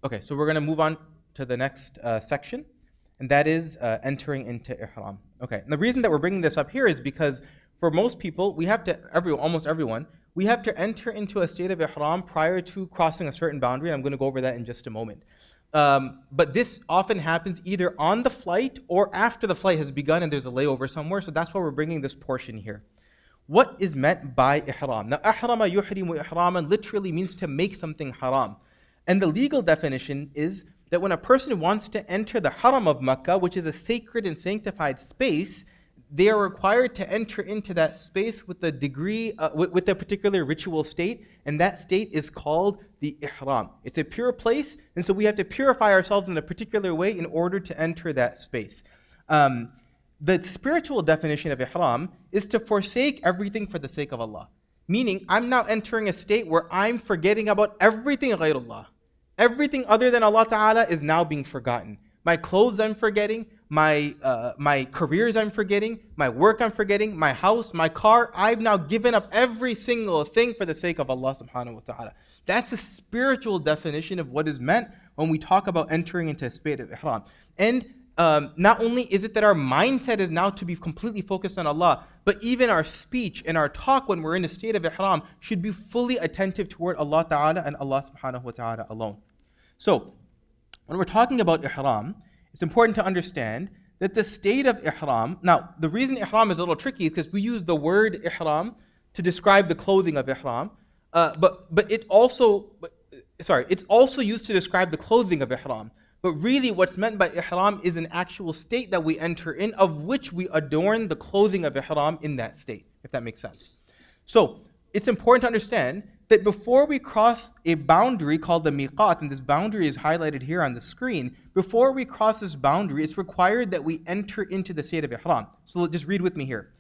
Okay, so we're going to move on to the next section, and that is entering into Ihram. Okay, and the reason that we're bringing this up here is because for most people, almost everyone, we have to enter into a state of Ihram prior to crossing a certain boundary, and I'm going to go over that in just a moment. But this often happens either on the flight or after the flight has begun and there's a layover somewhere, so that's why we're bringing this portion here. What is meant by ihram? Now, ahrama yuhrimu ihraman literally means to make something haram. And the legal definition is that when a person wants to enter the haram of Makkah, which is a sacred and sanctified space, they are required to enter into that space with a degree, with a particular ritual state, and that state is called the ihram. It's a pure place, and so we have to purify ourselves in a particular way in order to enter that space. The spiritual definition of ihram is to forsake everything for the sake of Allah. Meaning, I'm now entering a state where I'm forgetting about everything ghayrullah. Everything other than Allah Ta'ala is now being forgotten. My clothes I'm forgetting, my careers I'm forgetting, my work I'm forgetting, my house, my car, I've now given up every single thing for the sake of Allah Subhanahu wa Ta'ala. That's the spiritual definition of what is meant when we talk about entering into a state of ihram. And not only is it that our mindset is now to be completely focused on Allah, but even our speech and our talk when we're in a state of ihram should be fully attentive toward Allah Ta'ala and Allah Subhanahu wa Ta'ala alone. So, when we're talking about ihram, it's important to understand that the state of ihram, now the reason ihram is a little tricky is because we use the word ihram to describe the clothing of ihram, but it's also used to describe the clothing of ihram. But really what's meant by ihram is an actual state that we enter in, of which we adorn the clothing of ihram in that state, if that makes sense. So, it's important to understand that before we cross a boundary called the miqat, and this boundary is highlighted here on the screen, before we cross this boundary, it's required that we enter into the state of ihram. So just read with me here.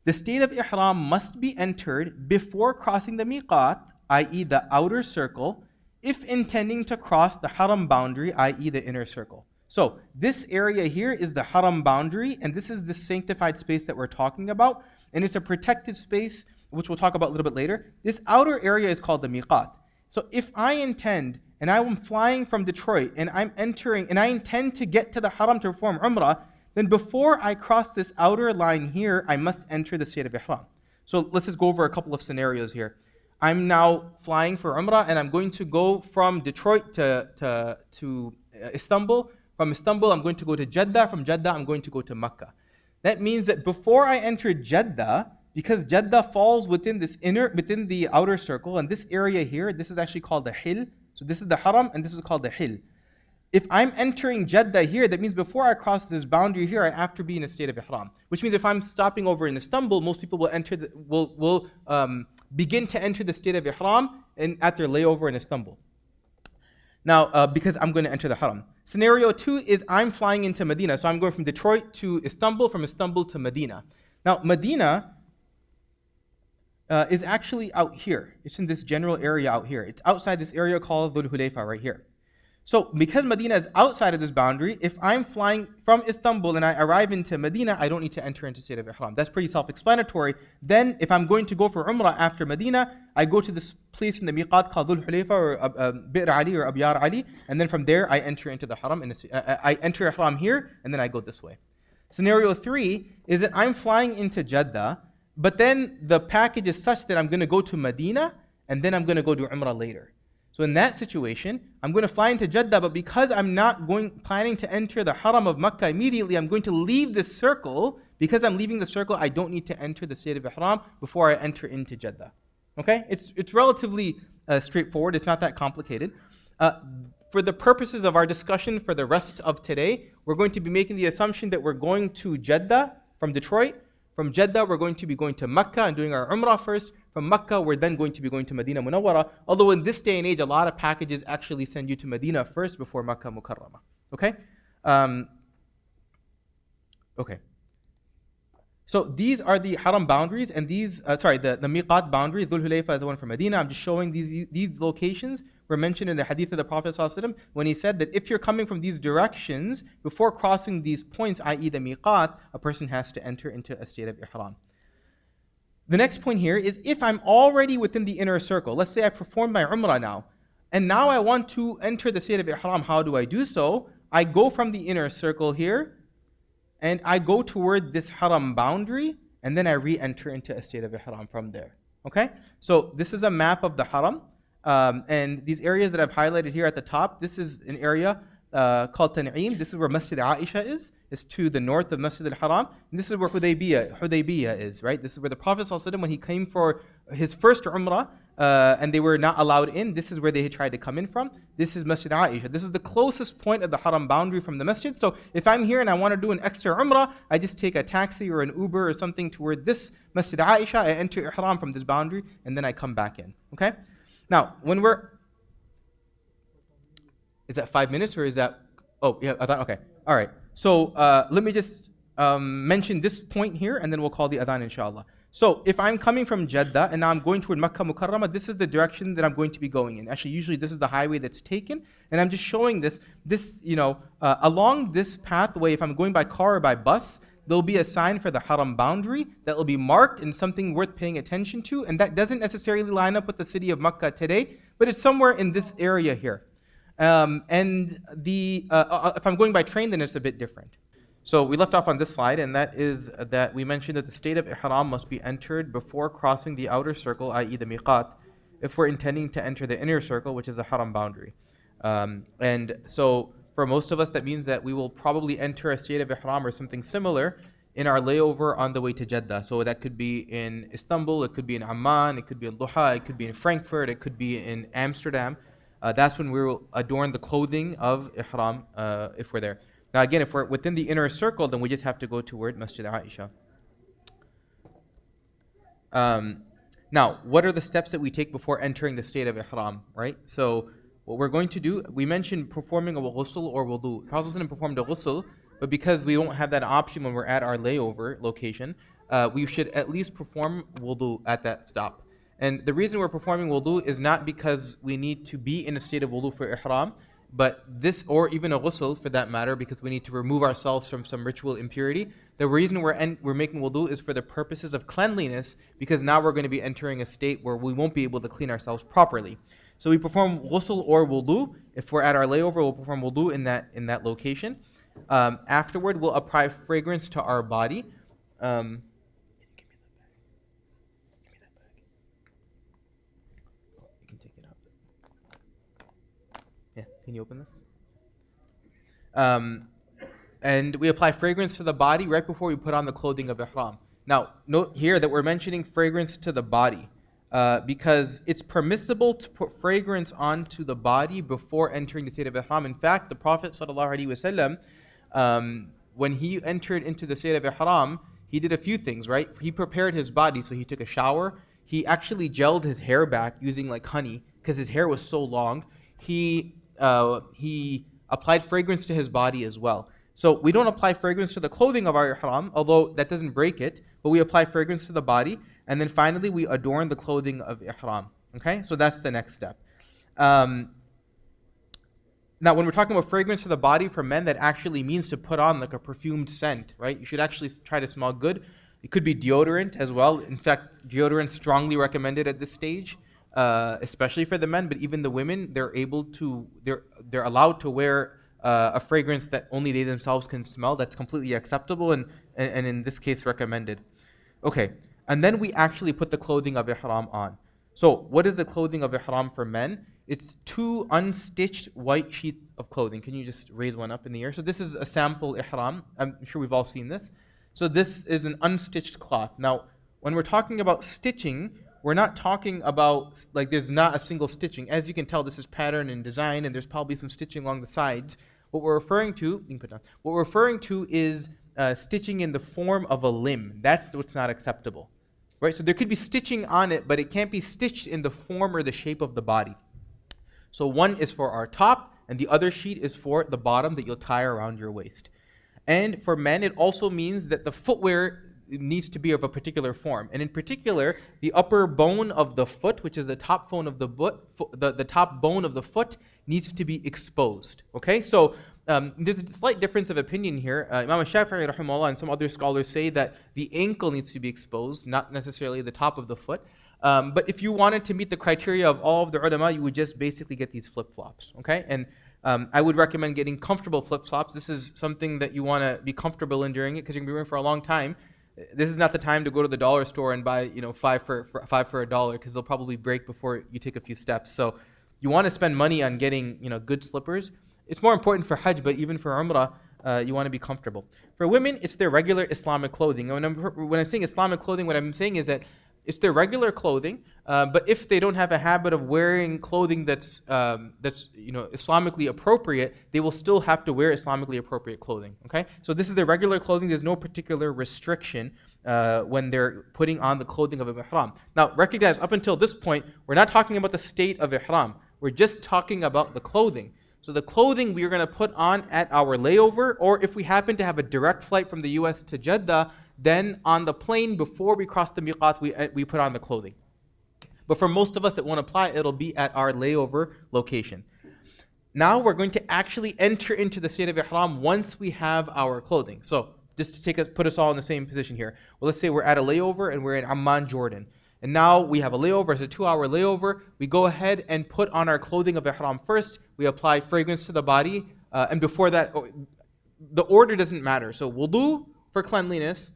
The state of ihram must be entered before crossing the miqat, i.e. the outer circle, if intending to cross the haram boundary, i.e. the inner circle. So this area here is the haram boundary, and this is the sanctified space that we're talking about, and it's a protected space, which we'll talk about a little bit later. This outer area is called the miqat. So if I intend, and I'm flying from Detroit, and I'm entering, and I intend to get to the haram to perform umrah, then before I cross this outer line here, I must enter the state of ihram. So let's just go over a couple of scenarios here. I'm now flying for umrah, and I'm going to go from Detroit to Istanbul. From Istanbul, I'm going to go to Jeddah. From Jeddah, I'm going to go to Makkah. That means that before I enter Jeddah, because Jeddah falls within the outer circle, and this area here, this is actually called the Hil. So this is the Haram, and this is called the Hil. If I'm entering Jeddah here, that means before I cross this boundary here, I have to be in a state of ihram. Which means if I'm stopping over in Istanbul, most people will begin to enter the state of ihram and at their layover in Istanbul. Now, because I'm going to enter the haram. Scenario 2 is I'm flying into Medina. So I'm going from Detroit to Istanbul, from Istanbul to Medina. Now, Medina is actually out here. It's in this general area out here. It's outside this area called Dhul Hulayfa right here. So because Medina is outside of this boundary, if I'm flying from Istanbul and I arrive into Medina, I don't need to enter into state of ihram. That's pretty self-explanatory. Then if I'm going to go for Umrah after Medina, I go to this place in the miqat called Dhul Hulayfa or Bir Ali or Abyar Ali, and then from there I enter into the haram. I enter ihram here, and then I go this way. Scenario 3 is that I'm flying into Jeddah, but then the package is such that I'm going to go to Medina, and then I'm going to go do Umrah later. So in that situation, I'm going to fly into Jeddah, but because I'm not planning to enter the haram of Makkah immediately, I'm going to leave this circle. Because I'm leaving the circle, I don't need to enter the state of ihram before I enter into Jeddah. Okay? It's relatively straightforward. It's not that complicated. For the purposes of our discussion for the rest of today, we're going to be making the assumption that we're going to Jeddah from Detroit. From Jeddah, we're going to be going to Makkah and doing our Umrah first. From Makkah, we're then going to be going to Medina Munawwara. Although in this day and age, a lot of packages actually send you to Medina first before Makkah Mukarramah. Okay? Okay. So these are the haram boundaries, and the miqat boundary. Dhul Hulayfa is the one for Medina. I'm just showing these locations were mentioned in the hadith of the Prophet ﷺ when he said that if you're coming from these directions, before crossing these points, i.e. the miqat, a person has to enter into a state of ihram. The next point here is if I'm already within the inner circle, let's say I performed my umrah now, And now I want to enter the state of Ihram. How do I do so? I go from the inner circle here, and I go toward this haram boundary, and then I re-enter into a state of Ihram from there. Okay? So this is a map of the haram. And these areas that I've highlighted here at the top, this is an area called Tan'im. This is where Masjid Aisha is. It's to the north of Masjid al-Haram. And this is where Hudaybiyah is, right? This is where the Prophet ﷺ, when he came for his first Umrah, and they were not allowed in, this is where they had tried to come in from. This is Masjid Aisha. This is the closest point of the haram boundary from the masjid. So if I'm here and I want to do an extra Umrah, I just take a taxi or an Uber or something toward this Masjid Aisha, I enter Ihram from this boundary, and then I come back in. Okay? Now, when we're... Is that 5 minutes or is that... Oh, yeah, I thought, okay. All right. So let me just mention this point here, and then we'll call the adhan, inshallah. So if I'm coming from Jeddah and now I'm going toward Makkah Mukarramah, this is the direction that I'm going to be going in. Actually, usually this is the highway that's taken, and I'm just showing this, along this pathway, if I'm going by car or by bus, there'll be a sign for the haram boundary that will be marked and something worth paying attention to, and that doesn't necessarily line up with the city of Makkah today, but it's somewhere in this area here. If I'm going by train, then it's a bit different. So we left off on this slide, and that is that we mentioned that the state of Ihram must be entered before crossing the outer circle, i.e. the miqat, if we're intending to enter the inner circle, which is the haram boundary. And so for most of us, that means that we will probably enter a state of Ihram or something similar in our layover on the way to Jeddah. So that could be in Istanbul, it could be in Amman, it could be in Doha, it could be in Frankfurt, it could be in Amsterdam. That's when we will adorn the clothing of Ihram if we're there. Now again, if we're within the inner circle, then we just have to go toward Masjid Aisha. Now, what are the steps that we take before entering the state of Ihram, right? So what we're going to do, we mentioned performing a ghusl or wudu. The Prophet ﷺ performed a ghusl, but because we won't have that option when we're at our layover location, we should at least perform wudu at that stop. And the reason we're performing wudu is not because we need to be in a state of wudu for Ihram, but this, or even a ghusl for that matter, because we need to remove ourselves from some ritual impurity. The reason we're making wudu is for the purposes of cleanliness, because now we're going to be entering a state where we won't be able to clean ourselves properly. So we perform ghusl or wudu. If we're at our layover, we'll perform wudu in that location. Afterward, we'll apply fragrance to our body. You can take it out. Yeah, can you open this? And we apply fragrance to the body right before we put on the clothing of Ihram. Now, note here that we're mentioning fragrance to the body because it's permissible to put fragrance onto the body before entering the state of Ihram. In fact, the Prophet ﷺ, when he entered into the state of Ihram, he did a few things, right? He prepared his body, so he took a shower. He actually gelled his hair back using like honey because his hair was so long. He applied fragrance to his body as well. So we don't apply fragrance to the clothing of our ihram, although that doesn't break it, but we apply fragrance to the body, and then finally we adorn the clothing of ihram. Okay, so that's the next step. Now, when we're talking about fragrance for the body for men, that actually means to put on like a perfumed scent, right? You should actually try to smell good. It could be deodorant as well. In fact, deodorant strongly recommended at this stage, especially for the men, but even the women, they're allowed to wear a fragrance that only they themselves can smell. That's completely acceptable and in this case recommended. Okay, and then we actually put the clothing of ihram on. So what is the clothing of ihram for men? It's 2 unstitched white sheets of clothing. Can you just raise one up in the air? So this is a sample ihram. I'm sure we've all seen this. So this is an unstitched cloth. Now, when we're talking about stitching, we're not talking about, like, there's not a single stitching. As you can tell, this is pattern and design, and there's probably some stitching along the sides. What we're referring to, is stitching in the form of a limb. That's what's not acceptable, right? So there could be stitching on it, but it can't be stitched in the form or the shape of the body. So one is for our top, and the other sheet is for the bottom that you'll tie around your waist. And for men, it also means that the footwear needs to be of a particular form. And in particular, the upper bone of the foot, which is the top bone of the top bone of the foot, needs to be exposed. Okay, so there's a slight difference of opinion here. Imam Shafi'i rahimahullah and some other scholars say that the ankle needs to be exposed, not necessarily the top of the foot. But if you wanted to meet the criteria of all of the ulama, you would just basically get these flip-flops, okay? And I would recommend getting comfortable flip-flops. This is something that you want to be comfortable in during it because you're going to be wearing for a long time. This is not the time to go to the dollar store and buy, five for $1 because they'll probably break before you take a few steps. So you want to spend money on getting, good slippers. It's more important for Hajj, but even for Umrah, you want to be comfortable. For women, it's their regular Islamic clothing. When I'm saying Islamic clothing, what I'm saying is that it's their regular clothing, but if they don't have a habit of wearing clothing that's Islamically appropriate, they will still have to wear Islamically appropriate clothing. Okay, so this is their regular clothing. There's no particular restriction when they're putting on the clothing of ihram. Now, recognize up until this point, we're not talking about the state of ihram. We're just talking about the clothing. So the clothing we are going to put on at our layover, or if we happen to have a direct flight from the U.S. to Jeddah, then on the plane before we cross the miqat, we put on the clothing. But for most of us that won't apply, it'll be at our layover location. Now we're going to actually enter into the state of ihram once we have our clothing. So just to put us all in the same position here. Well, let's say we're at a layover and we're in Amman, Jordan. And now we have a layover, it's a 2-hour layover. We go ahead and put on our clothing of ihram first. We apply fragrance to the body. And before that, the order doesn't matter. So wudu for cleanliness,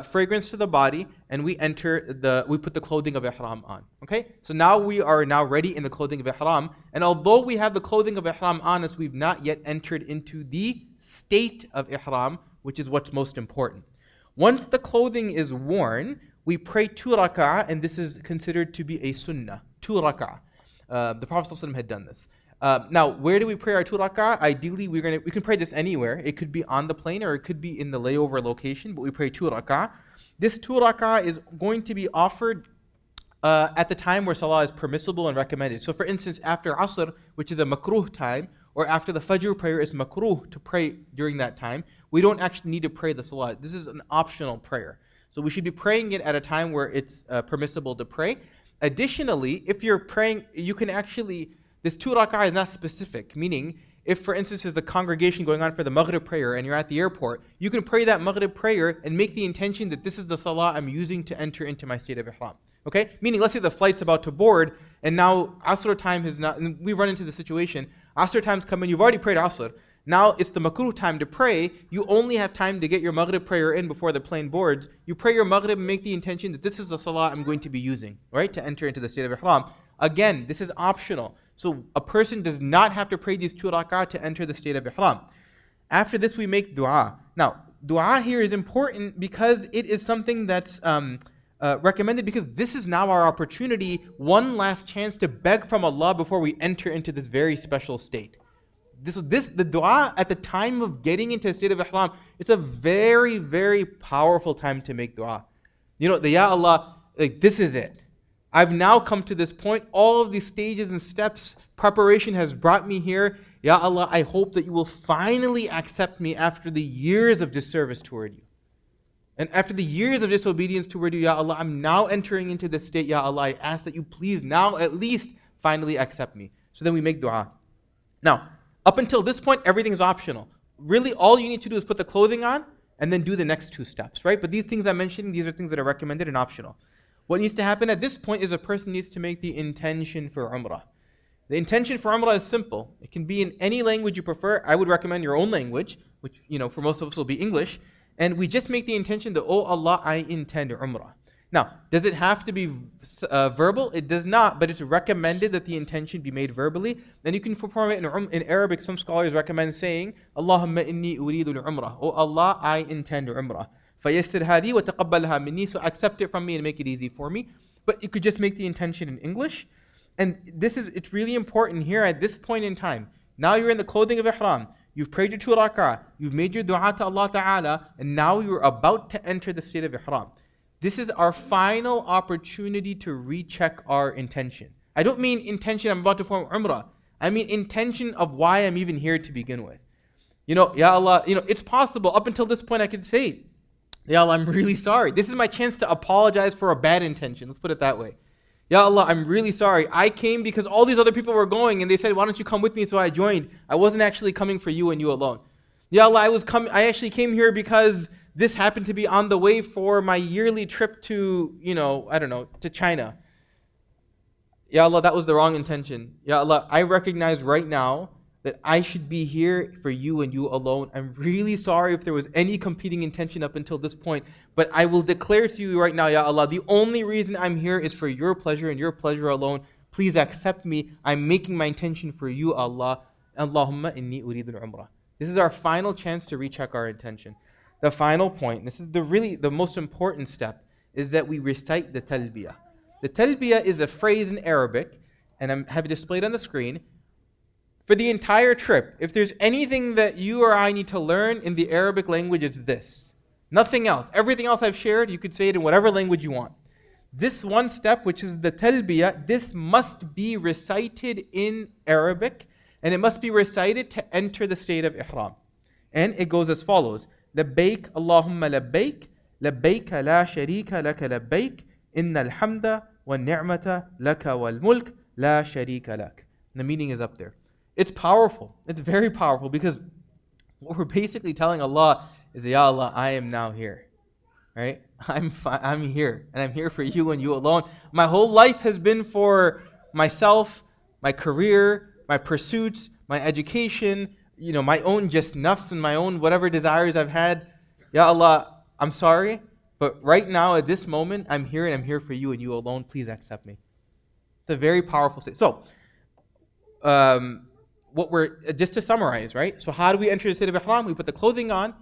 fragrance to the body, and we put the clothing of ihram on. Okay? So now we are ready in the clothing of ihram. And although we have the clothing of ihram on us, we've not yet entered into the state of ihram, which is what's most important. Once the clothing is worn, we pray 2 rak'ah, and this is considered to be a sunnah. 2 rak'ah. The Prophet ﷺ had done this. Now, where do we pray our 2 rak'ah? Ideally, we can pray this anywhere. It could be on the plane or it could be in the layover location, but we pray 2 rak'ah. This 2 rak'ah is going to be offered at the time where salah is permissible and recommended. So for instance, after Asr, which is a makruh time, or after the Fajr prayer is makruh to pray during that time, we don't actually need to pray the salah. This is an optional prayer. So we should be praying it at a time where it's permissible to pray. Additionally, if you're praying, you can actually, this 2 rak'ah is not specific, meaning if, for instance, there's a congregation going on for the Maghrib prayer and you're at the airport, you can pray that Maghrib prayer and make the intention that this is the salah I'm using to enter into my state of ihram. Okay? Meaning, let's say the flight's about to board and now Asr time has not, and we run into the situation, Asr time's come in, you've already prayed Asr. Now it's the makruh time to pray. You only have time to get your Maghrib prayer in before the plane boards. You pray your Maghrib and make the intention that this is the salah I'm going to be using, right, to enter into the state of ihram. Again, this is optional. So a person does not have to pray these 2 rak'ah to enter the state of ihram. After this, we make dua. Now, dua here is important because it is something that's recommended because this is now our opportunity, one last chance to beg from Allah before we enter into this very special state. The dua at the time of getting into the state of ihram, it's a very, very powerful time to make dua. The Ya Allah, this is it. I've now come to this point. All of these stages and steps, preparation has brought me here. Ya Allah, I hope that you will finally accept me after the years of disservice toward you. And after the years of disobedience toward you, Ya Allah, I'm now entering into this state. Ya Allah, I ask that you please now at least finally accept me. So then we make dua. Now, up until this point, everything is optional. Really, all you need to do is put the clothing on and then do the next 2 steps, right? But these things I'm mentioning, these are things that are recommended and optional. What needs to happen at this point is a person needs to make the intention for Umrah. The intention for Umrah is simple. It can be in any language you prefer. I would recommend your own language, which, for most of us will be English. And we just make the intention that, oh Allah, I intend Umrah. Now, does it have to be verbal? It does not, but it's recommended that the intention be made verbally. Then you can perform it in Arabic. Some scholars recommend saying, Allahumma inni uridu al-umrah. Oh Allah, I intend Umrah. فَيَسِّرْهَا لِي وَتَقَبَّلْهَا مِنِّي. So accept it from me and make it easy for me. But you could just make the intention in English. And it's really important here at this point in time. Now you're in the clothing of ihram. You've prayed your 2 rak'ah. You've made your dua to Allah Ta'ala. And now you're about to enter the state of ihram. This is our final opportunity to recheck our intention. I don't mean intention I'm about to perform Umrah. I mean intention of why I'm even here to begin with. Ya Allah, it's possible. Up until this point I could say, Ya Allah, I'm really sorry. This is my chance to apologize for a bad intention. Let's put it that way. Ya Allah, I'm really sorry. I came because all these other people were going and they said, why don't you come with me? So I joined. I wasn't actually coming for you and you alone. Ya Allah, I actually came here because this happened to be on the way for my yearly trip to, to China. Ya Allah, that was the wrong intention. Ya Allah, I recognize right now that I should be here for you and you alone. I'm really sorry if there was any competing intention up until this point, but I will declare to you right now, Ya Allah, the only reason I'm here is for your pleasure and your pleasure alone. Please accept me. I'm making my intention for you, Allah. Allahumma inni uridu al-umrah. This is our final chance to recheck our intention. The final point, this is the most important step, is that we recite the talbiyah. The talbiyah is a phrase in Arabic, and I have it displayed on the screen. For the entire trip, if there's anything that you or I need to learn in the Arabic language, it's this. Nothing else. Everything else I've shared, you could say it in whatever language you want. This one step, which is the talbiyah, this must be recited in Arabic, and it must be recited to enter the state of Ihram. And it goes as follows. لبيك اللهم لبيك لبيك لا شريك لك لبيك إن الحمد والنعمة لك والملك لا شريك لك. The meaning is up there. It's powerful. It's very powerful because what we're basically telling Allah is, Ya Allah, I am now here. Right? I'm here. And I'm here for you and you alone. My whole life has been for myself, my career, my pursuits, my education, my own just nafs and my own whatever desires I've had. Ya Allah, I'm sorry, but right now at this moment, I'm here and I'm here for you and you alone. Please accept me. It's a very powerful state. So, just to summarize, right? So how do we enter the state of Ihram? We put the clothing on,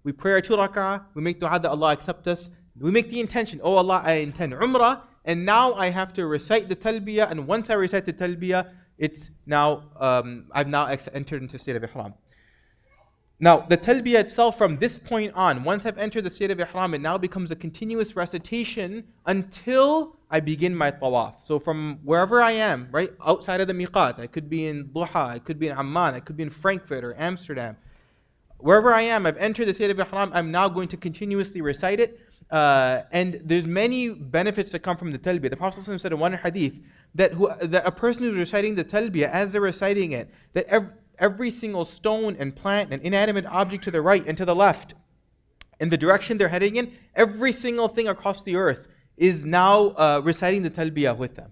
we pray our 2 rak'ah, we make dua that Allah accept us, we make the intention, oh Allah, I intend Umrah, and now I have to recite the talbiyah, and once I recite the talbiyah, it's now, I've now entered into the state of Ihram. Now, the talbiyah itself from this point on, once I've entered the state of Ihram, it now becomes a continuous recitation until I begin my tawaf. So from wherever I am, right, outside of the miqat, I could be in Duha, I could be in Amman, I could be in Frankfurt or Amsterdam. Wherever I am, I've entered the state of Ihram, I'm now going to continuously recite it. And there's many benefits that come from the talbiyah. The Prophet ﷺ said in one hadith that a person who's reciting the talbiyah, as they're reciting it, that every single stone and plant and inanimate object to the right and to the left, in the direction they're heading in, every single thing across the earth is now reciting the talbiyah with them.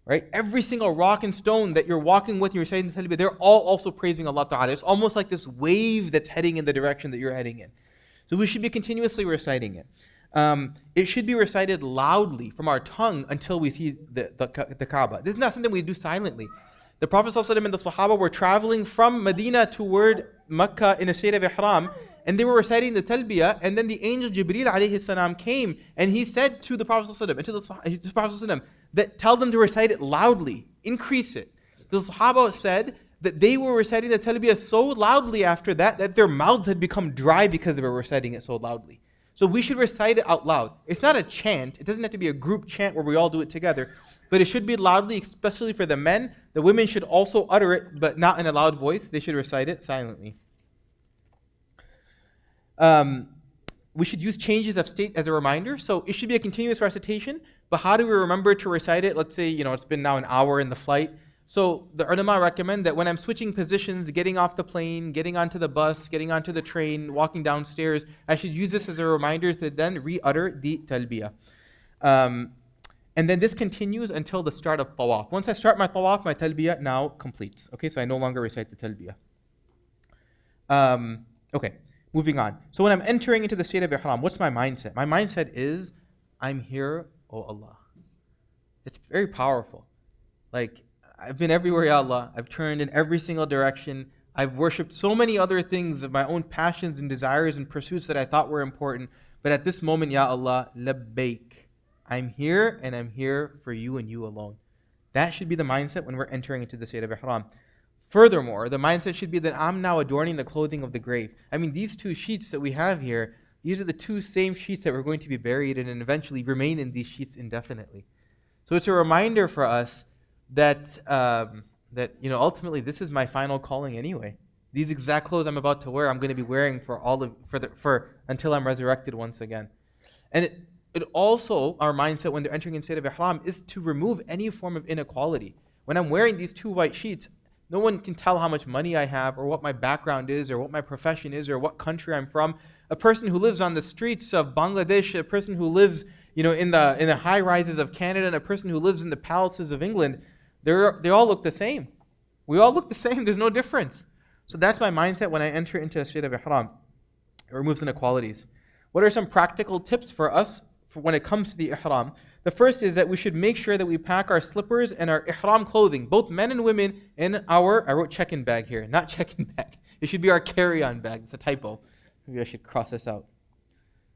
Right? Every single rock and stone that you're walking with, you're reciting the talbiyah, they're all also praising Allah Ta'ala. It's almost like this wave that's heading in the direction that you're heading in. So we should be continuously reciting it. It should be recited loudly from our tongue until we see the Kaaba. This is not something we do silently. The Prophet ﷺ and the Sahaba were traveling from Medina toward Mecca in a state of Ihram, and they were reciting the talbiyah, and then the angel Jibreel alayhi salam came, and he said to the Prophet ﷺ and to the Prophet ﷺ that tell them to recite it loudly, increase it. The Sahaba said that they were reciting the talbiyah so loudly after that their mouths had become dry because they were reciting it so loudly. So we should recite it out loud. It's not a chant. It doesn't have to be a group chant where we all do it together. But it should be loudly, especially for the men. The women should also utter it, but not in a loud voice. They should recite it silently. We should use changes of state as a reminder. So it should be a continuous recitation. But how do we remember to recite it? Let's say, it's been now an hour in the flight. So the ulama recommend that when I'm switching positions, getting off the plane, getting onto the bus, getting onto the train, walking downstairs, I should use this as a reminder to then re-utter the talbiyah. And then this continues until the start of tawaf. Once I start my tawaf, my talbiyah now completes. Okay, so I no longer recite the talbiyah. Okay, moving on. So when I'm entering into the state of Ihram, what's my mindset? My mindset is, I'm here, oh Allah. It's very powerful. Like, I've been everywhere, Ya Allah. I've turned in every single direction. I've worshipped so many other things of my own passions and desires and pursuits that I thought were important. But at this moment, Ya Allah, labbaik. I'm here and I'm here for you and you alone. That should be the mindset when we're entering into the state of Ihram. Furthermore, the mindset should be that I'm now adorning the clothing of the grave. I mean, these two sheets that we have here, these are the two same sheets that we're going to be buried in and eventually remain in these sheets indefinitely. So it's a reminder for us that ultimately this is my final calling anyway. These exact clothes I'm about to wear, I'm going to be wearing until I'm resurrected once again. And it also, our mindset when they're entering in state of Ihram is to remove any form of inequality. When I'm wearing these two white sheets, no one can tell how much money I have or what my background is or what my profession is or what country I'm from. A person who lives on the streets of Bangladesh, a person who lives in the high rises of Canada and a person who lives in the palaces of England, they all look the same. We all look the same. There's no difference. So that's my mindset when I enter into a state of ihram. It removes inequalities. What are some practical tips for us when it comes to the ihram? The first is that we should make sure that we pack our slippers and our ihram clothing, both men and women, in our, I wrote check-in bag here, not check-in bag. It should be our carry-on bag. It's a typo. Maybe I should cross this out.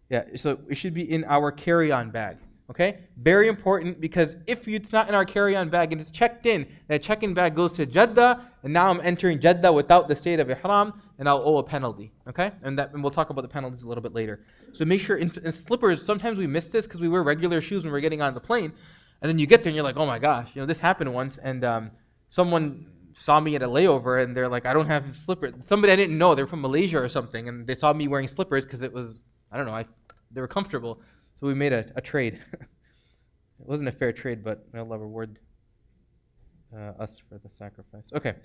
Yeah, so it should be in our carry-on bag. Okay? Very important, because if it's not in our carry-on bag and it's checked in, that check-in bag goes to Jeddah, and now I'm entering Jeddah without the state of ihram, and I'll owe a penalty. Okay? And we'll talk about the penalties a little bit later. So make sure in slippers, sometimes we miss this because we wear regular shoes when we're getting on the plane, and then you get there and you're like, oh my gosh, this happened once, and someone saw me at a layover and they're like, I don't have slippers. Somebody I didn't know, they're from Malaysia or something, and they saw me wearing slippers because it was, I don't know, they were comfortable. So we made a trade. It wasn't a fair trade, but may Allah reward us for the sacrifice. Okay.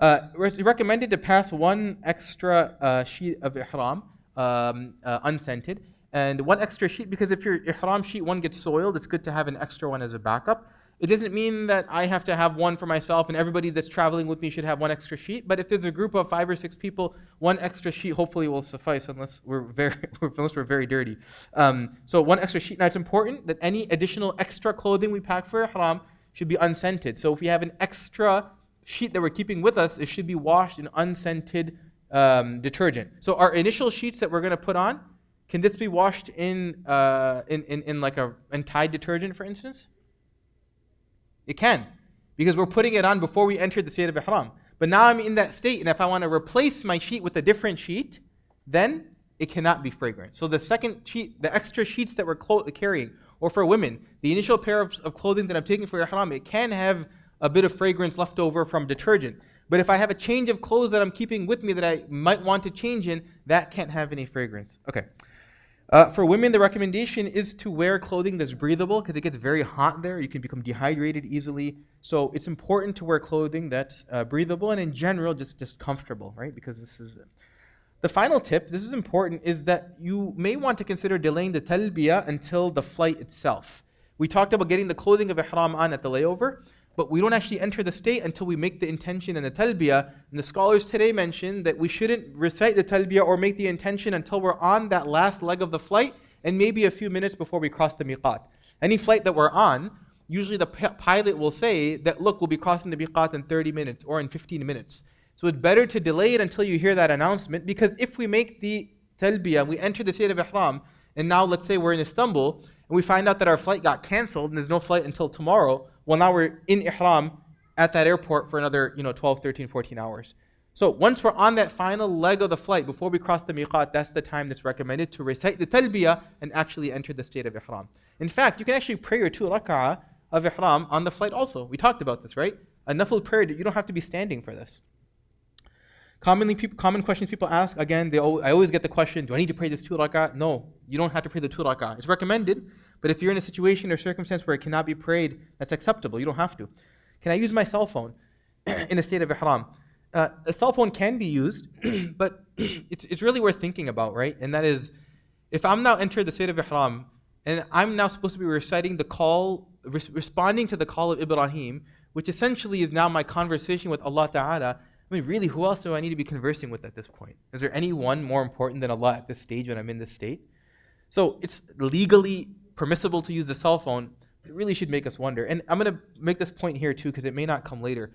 It's recommended to pass one extra sheet of ihram, unscented, and one extra sheet, because if your ihram sheet one gets soiled, it's good to have an extra one as a backup. It doesn't mean that I have to have one for myself and everybody that's traveling with me should have one extra sheet, but if there's a group of 5 or 6 people, one extra sheet hopefully will suffice unless we're very dirty. So one extra sheet. Now it's important that any additional extra clothing we pack for ihram should be unscented. So if we have an extra sheet that we're keeping with us, it should be washed in unscented detergent. So our initial sheets that we're going to put on, can this be washed in Tide detergent, for instance? It can, because we're putting it on before we enter the state of ihram. But now I'm in that state, and if I want to replace my sheet with a different sheet, then it cannot be fragrant. So the second sheet, the extra sheets that we're carrying, or for women, the initial pair of clothing that I'm taking for ihram, it can have a bit of fragrance left over from detergent. But if I have a change of clothes that I'm keeping with me that I might want to change in, that can't have any fragrance. Okay. For women, the recommendation is to wear clothing that's breathable, because it gets very hot there. You can become dehydrated easily. So it's important to wear clothing that's breathable and in general just comfortable, right? Because this is the final tip. This is important, is that you may want to consider delaying the talbiyah until the flight itself. We talked about getting the clothing of ihram on at the layover, but we don't actually enter the state until we make the intention and the talbiyah. And the scholars today mentioned that we shouldn't recite the talbiyah or make the intention until we're on that last leg of the flight and maybe a few minutes before we cross the miqat. Any flight that we're on, usually the pilot will say that, look, we'll be crossing the miqat in 30 minutes or in 15 minutes. So it's better to delay it until you hear that announcement, because if we make the talbiyah, we enter the state of ihram, and now let's say we're in Istanbul, and we find out that our flight got canceled and there's no flight until tomorrow, well, now we're in ihram at that airport for another 12, 13, 14 hours. So once we're on that final leg of the flight, before we cross the miqat, that's the time that's recommended to recite the talbiyah and actually enter the state of ihram. In fact, you can actually pray your 2 rak'ah of ihram on the flight also. We talked about this, right? A nafil prayer, you don't have to be standing for this. Common questions people ask, again, I always get the question, do I need to pray this 2 rak'ah? No, you don't have to pray the 2 rak'ah. It's recommended, but if you're in a situation or circumstance where it cannot be prayed, that's acceptable. You don't have to. Can I use my cell phone in a state of ihram? A cell phone can be used, but it's really worth thinking about, right? And that is, if I'm now entered the state of ihram, and I'm now supposed to be reciting the call, responding to the call of Ibrahim, which essentially is now my conversation with Allah Ta'ala, I mean, really, who else do I need to be conversing with at this point? Is there anyone more important than Allah at this stage when I'm in this state? So it's legally permissible to use the cell phone. It really should make us wonder. And I'm going to make this point here too, because it may not come later.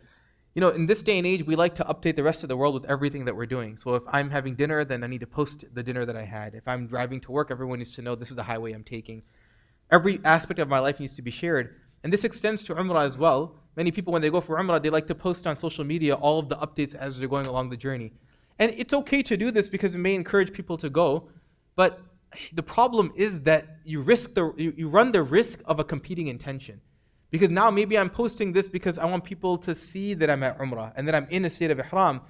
In this day and age, we like to update the rest of the world with everything that we're doing. So if I'm having dinner, then I need to post the dinner that I had. If I'm driving to work, everyone needs to know this is the highway I'm taking. Every aspect of my life needs to be shared. And this extends to Umrah as well. Many people, when they go for Umrah, they like to post on social media all of the updates as they're going along the journey. And it's okay to do this because it may encourage people to go, but the problem is that you run the risk of a competing intention. Because now maybe I'm posting this because I want people to see that I'm at Umrah and that I'm in a state of Ihram.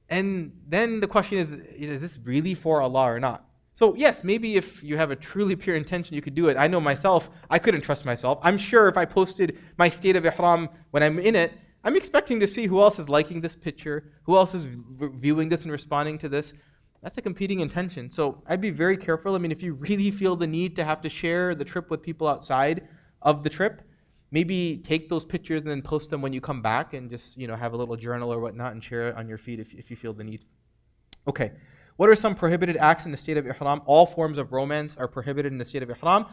And then the question is this really for Allah or not? So yes, maybe if you have a truly pure intention, you could do it. I know myself, I couldn't trust myself. I'm sure if I posted my state of Ihram when I'm in it, I'm expecting to see who else is liking this picture, who else is viewing this and responding to this. That's a competing intention. So I'd be very careful. I mean, if you really feel the need to have to share the trip with people outside of the trip, maybe take those pictures and then post them when you come back and just, have a little journal or whatnot and share it on your feed if you feel the need. Okay. What are some prohibited acts in the state of Ihram? All forms of romance are prohibited in the state of Ihram.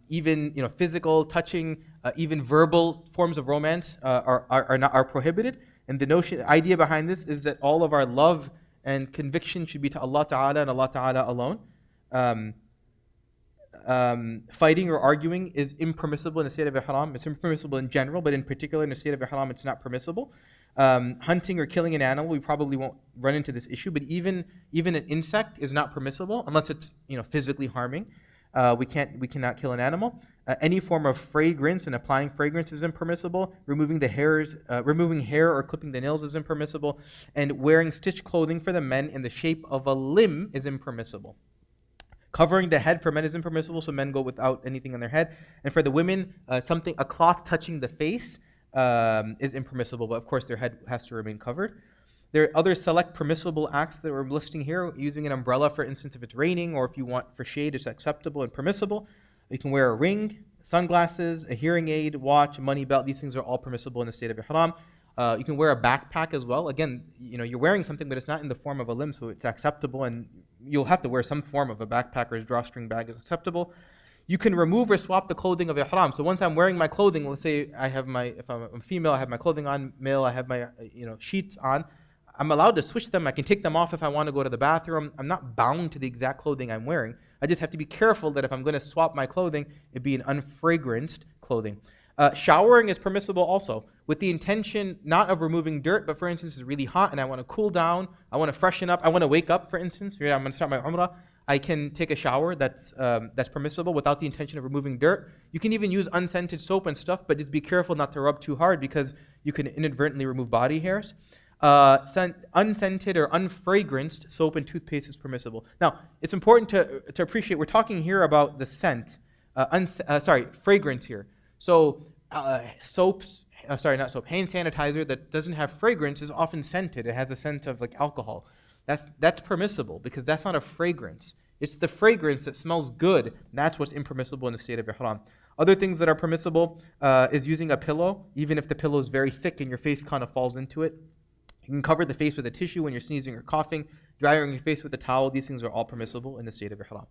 Even physical, touching, even verbal forms of romance are prohibited. And the idea behind this is that all of our love and conviction should be to Allah Ta'ala and Allah Ta'ala alone. Fighting or arguing is impermissible in the state of Ihram. It's impermissible in general, but in particular in the state of Ihram, it's not permissible. Hunting or killing an animal, we probably won't run into this issue, but even an insect is not permissible unless it's physically harming. We cannot kill an animal. Any form of fragrance and applying fragrance is impermissible. Removing hair or clipping the nails is impermissible. And wearing stitched clothing for the men in the shape of a limb is impermissible. Covering the head for men is impermissible, so men go without anything on their head. And for the women, a cloth touching the face is impermissible, but of course their head has to remain covered. There are other select permissible acts that we're listing here. Using an umbrella, for instance, if it's raining, or if you want for shade, it's acceptable and permissible. You can wear a ring, sunglasses, a hearing aid, watch, a money belt. These things are all permissible in the state of Ihram. You can wear a backpack as well. Again, you're wearing something, but it's not in the form of a limb, so it's acceptable, and you'll have to wear some form of a backpack or a drawstring bag is acceptable. You can remove or swap the clothing of Ihram. So once I'm wearing my clothing, let's say if I'm a female, I have my clothing on, male, I have my sheets on, I'm allowed to switch them. I can take them off if I want to go to the bathroom. I'm not bound to the exact clothing I'm wearing. I just have to be careful that if I'm going to swap my clothing, it be an unfragranced clothing. Showering is permissible also, with the intention not of removing dirt, but for instance, it's really hot and I want to cool down, I want to freshen up, I want to wake up, for instance. I'm going to start my Umrah. I can take a shower that's permissible without the intention of removing dirt. You can even use unscented soap and stuff, but just be careful not to rub too hard because you can inadvertently remove body hairs. Unscented or unfragranced soap and toothpaste is permissible. Now, it's important to appreciate we're talking here about the scent, fragrance here. So hand sanitizer that doesn't have fragrance is often scented. It has a scent of like alcohol. That's permissible because that's not a fragrance. It's the fragrance that smells good. That's what's impermissible in the state of Ihram. Other things that are permissible is using a pillow, even if the pillow is very thick and your face kind of falls into it. You can cover the face with a tissue when you're sneezing or coughing, drying your face with a towel. These things are all permissible in the state of Ihram.